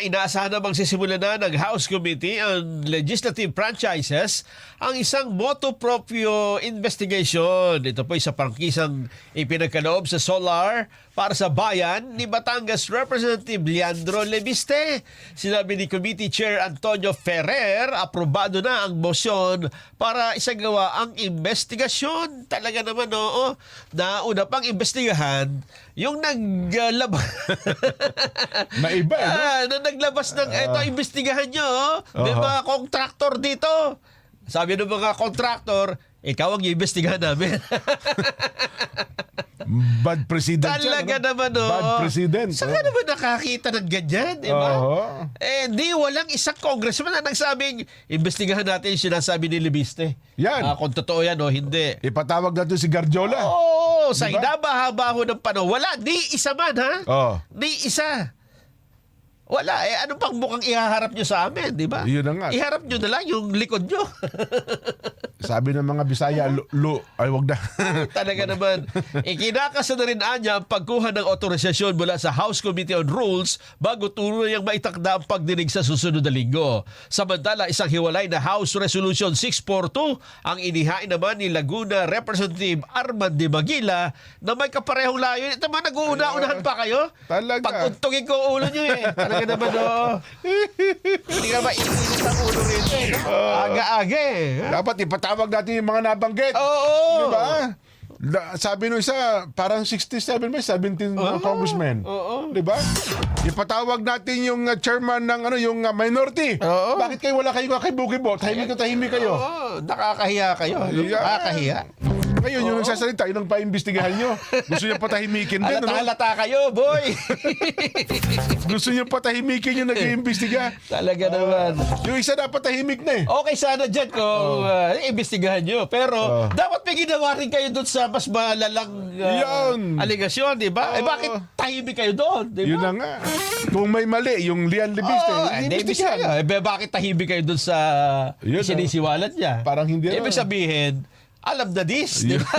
Inaasahan namang sisimula na ng House Committee on Legislative Franchises ang isang motu proprio investigation. Ito po sa prangkisang ipinagkaloob sa Solar para sa bayan ni Batangas Representative Leandro Lebiste. Sinabi ni Committee Chair Antonio Ferrer, aprobado na ang motion para isagawa ang investigasyon. Talaga naman, oo. Nauna pang investigahan yung naglabas. Maiba, no? Na naglabas ng eto, imbestigahan nyo, may mga kontraktor dito. Sabi ng mga kontraktor, ikaw ang iimbestigahan namin. Bad president. Talaga yan, naman, no? Bad president. Saan ka naman nakakita ng ganyan, di ba? Di walang isang congressman na nagsabing, imbestigahan natin yung sinasabi ni Lebiste. Yan. Kung totoo yan o hindi. Ipatawag natin si Garjola. Oo, sa Diba? hinabaho ng panahon. Wala, di isa man, ha? Oo. Di isa. Wala. Ano pang mukhang ihaharap nyo sa amin, di ba? Yun na nga. Iharap nyo na lang yung likod nyo. Sabi ng mga Bisaya, ay wag na. Talaga naman. Ikinakasa na rin anya ang pagkuha ng otorisasyon mula sa House Committee on Rules bago tuluyang maitakda ang pagdinig sa susunod na linggo. Samantala, isang hiwalay na House Resolution 642 ang inihain naman ni Laguna Representative Arman de Maguila na may kaparehong layo. Ito man, nag-uuna-unahan pa kayo? Talaga. Pag-untugin ko ulo nyo eh. Talaga naman, oh. Hindi ka mainit ang ulo rito eh. Aga-aga eh. Dapat ipatawag natin yung mga nabanggit. Oo. Diba? Sabi nung isa, parang 67 ba? 17 congressmen. Oo. Diba? Ipatawag natin yung chairman ng yung minority. Oo. Bakit kayo wala kayo kakibukibo? Tahimik kayo. Oo, nakakahiya kayo. Yeah. Nakakahiya. Ngayon, yung nagsasalita, yung paimbestigahan nyo. Gusto nyo patahimikin din. Ano? Halata kayo, boy. Gusto nyo patahimikin yung nag-iimbestiga. Talaga naman. Yung isa dapat tahimik na eh. Okay sana dyan kung imbestigahan nyo. Pero dapat may ginawa rin kayo doon sa mas malalang Yun. aligasyon, di ba? Bakit tahimik kayo doon? Di Yun ba? na nga. Kung may mali, yung Lian Lebiste, iimbestigahan. Bakit tahimik kayo doon sa Yun, sinisiwalat niya? Parang hindi Ibig na. sabihin, alam na this, di ba?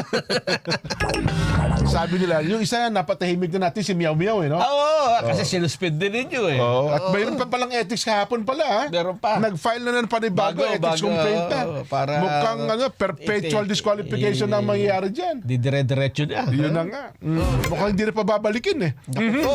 Sabi nila, yung isa napatahimik na natin si Miao Miao eh, no? Oo, kasi sinuspend din ninyo eh. At mayroon pa palang ethics kahapon pala, ha? Meron pa. Nag-file na ng panibago ethics Bago, complaint na. para Mukhang perpetual disqualification na mangyayari dyan. Di dire-diretso na. Yun na nga. Mukhang hindi na pa babalikin eh. Naku po.